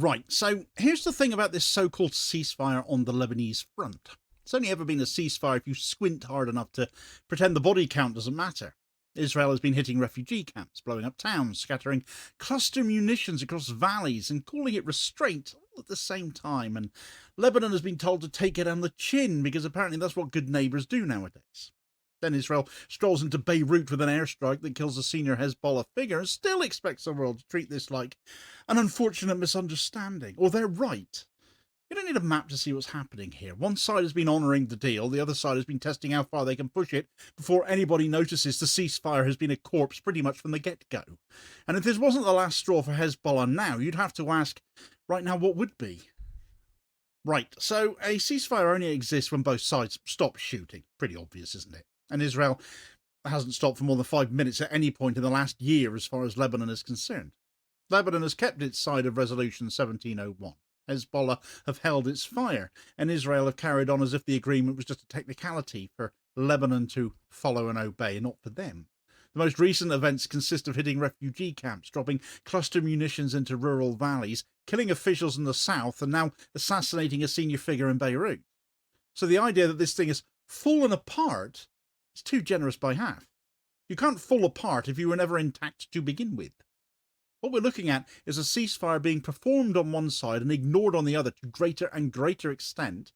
Right, so here's the thing about this so-called ceasefire on the Lebanese front. It's only ever been a ceasefire if you squint hard enough to pretend the body count doesn't matter. Israel has been hitting refugee camps, blowing up towns, scattering cluster munitions across valleys, and calling it restraint all at the same time. And Lebanon has been told to take it on the chin because apparently that's what good neighbours do nowadays. Then Israel strolls into Beirut with an airstrike that kills a senior Hezbollah figure and still expects the world to treat this like an unfortunate misunderstanding. Or they're right. You don't need a map to see what's happening here. One side has been honouring the deal, the other side has been testing how far they can push it before anybody notices the ceasefire has been a corpse pretty much from the get-go. And if this wasn't the last straw for Hezbollah now, you'd have to ask, right now, what would be? Right, so a ceasefire only exists when both sides stop shooting. Pretty obvious, isn't it? And Israel hasn't stopped for more than 5 minutes at any point in the last year as far as Lebanon is concerned. Lebanon has kept its side of Resolution 1701. Hezbollah have held its fire, and Israel have carried on as if the agreement was just a technicality for Lebanon to follow and obey, and not for them. The most recent events consist of hitting refugee camps, dropping cluster munitions into rural valleys, killing officials in the south, and now assassinating a senior figure in Beirut. So the idea that this thing has fallen apart is too generous by half. You can't fall apart if you were never intact to begin with. What we're looking at is a ceasefire being performed on one side and ignored on the other to greater and greater extent,